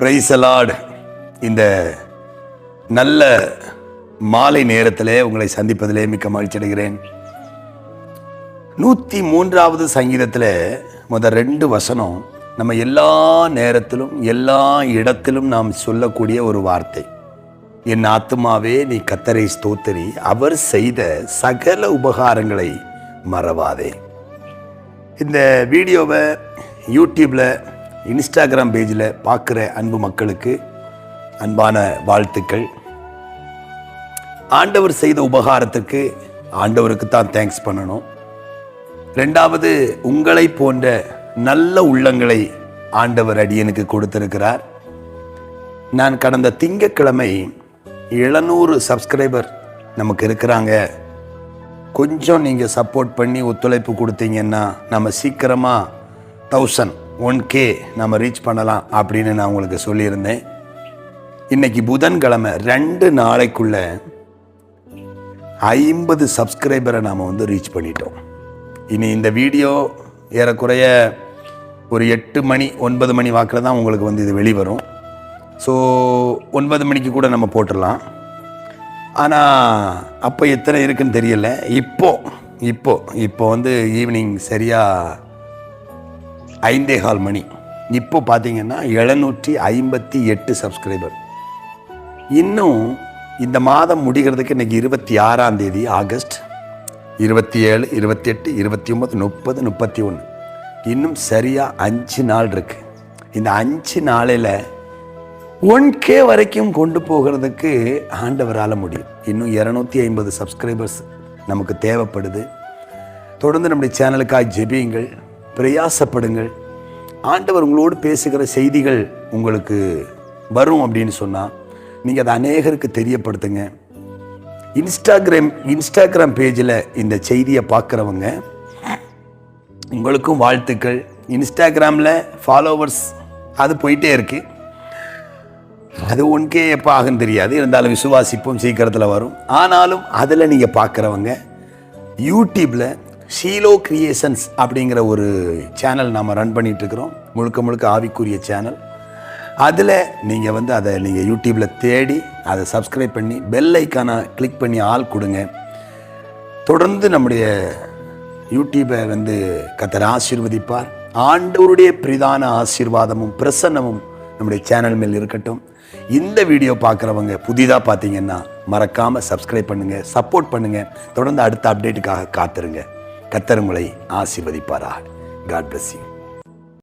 Praise the Lord. இந்த நல்ல மாலை நேரத்திலே உங்களை சந்திப்பதிலே மிக்க மகிழ்ச்சி அடைகிறேன். 103வது சங்கீதத்தில் முதல் 2 வசனம் நம்ம எல்லா நேரத்திலும் எல்லா இடத்திலும் நாம் சொல்லக்கூடிய ஒரு வார்த்தை. என் ஆத்துமாவே நீ கர்த்தரை ஸ்தோத்திரி, அவர் செய்த சகல உபகாரங்களை மறவாதே. இந்த வீடியோவை யூடியூப்பில் இன்ஸ்டாகிராம் பேஜில் பார்க்குற அன்பு மக்களுக்கு அன்பான வாழ்த்துக்கள். ஆண்டவர் செய்த உபகாரத்துக்கு ஆண்டவருக்கு தான் தேங்க்ஸ் பண்ணணும். 2வது, உங்களை போன்ற நல்ல உள்ளங்களை ஆண்டவர் அடியனுக்கு கொடுத்திருக்கிறார். நான் கடந்த திங்கட்கிழமை 700 சப்ஸ்கிரைபர் நமக்கு இருக்கிறாங்க, கொஞ்சம் நீங்கள் சப்போர்ட் பண்ணி ஒத்துழைப்பு கொடுத்தீங்கன்னா நம்ம சீக்கிரமாக 1K நம்ம ரீச் பண்ணலாம் அப்படின்னு நான் உங்களுக்கு சொல்லியிருந்தேன். இன்னைக்கு புதன்கிழமை 2 நாளைக்குள்ள 50 சப்ஸ்கிரைபரை நாம் ரீச் பண்ணிட்டோம். இனி இந்த வீடியோ ஏறக்குறைய ஒரு 8 மணி 9 மணி வாக்கில் தான் உங்களுக்கு இது வெளிவரும். ஸோ 9 மணிக்கு கூட நம்ம போட்டுடலாம். ஆனால் அப்போ எத்தனை இருக்குன்னு தெரியல. இப்போ ஈவினிங் சரியாக 5:15 மணி. இப்போ பார்த்தீங்கன்னா 758 சப்ஸ்கிரைபர். இன்னும் இந்த மாதம் முடிகிறதுக்கு இன்றைக்கி 26ஆம் தேதி ஆகஸ்ட், 27, 28, 29, 30, 31, இன்னும் சரியாக 5 நாள் இருக்கு. இந்த 5 நாளில் 1K வரைக்கும் கொண்டு போகிறதுக்கு ஆண்டவரால் முடியும். இன்னும் 250 சப்ஸ்கிரைபர்ஸ் நமக்கு தேவைப்படுது. தொடர்ந்து நம்முடைய சேனலுக்காக ஜெபியுங்கள், பிரயாசப்படுங்கள். ஆண்டவர் உங்களோடு பேசுகிற செய்திகள் உங்களுக்கு வரும் அப்படின்னு சொன்னால் நீங்கள் அதை அநேகருக்கு தெரியப்படுத்துங்க. இன்ஸ்டாகிராம் பேஜில் இந்த செய்தியை பார்க்குறவங்க உங்களுக்கும் வாழ்த்துக்கள். இன்ஸ்டாகிராமில் ஃபாலோவர்ஸ் அது போயிட்டே இருக்குது. அது 1K எப்போ ஆகுன்னு தெரியாது, இருந்தாலும் விசுவாசிப்போம், சீக்கிரத்தில் வரும். ஆனாலும் அதில் நீங்கள் பார்க்குறவங்க யூடியூப்பில் ஷீலோ கிரியேஷன்ஸ் அப்படிங்கிற ஒரு சேனல் நாம் ரன் பண்ணிகிட்ருக்கிறோம். முழுக்க ஆவிக்குரிய சேனல். அதில் நீங்கள் அதை நீங்கள் யூடியூப்பில் தேடி அதை சப்ஸ்கிரைப் பண்ணி பெல் ஐக்கானை கிளிக் பண்ணி ஆள் கொடுங்க. தொடர்ந்து நம்முடைய யூடியூப்பை கர்த்தர் ஆசீர்வதிப்பார். ஆண்டவருடைய பிரதான ஆசீர்வாதமும் பிரசன்னமும் நம்முடைய சேனல் மேல் இருக்கட்டும். இந்த வீடியோ பார்க்குறவங்க புதிதாக பார்த்தீங்கன்னா மறக்காமல் சப்ஸ்கிரைப் பண்ணுங்கள், சப்போர்ட் பண்ணுங்கள். தொடர்ந்து அடுத்த அப்டேட்டுக்காக காத்துருங்க. கர்த்தர் உங்களை ஆசீர்வதிப்பாராக. God bless you.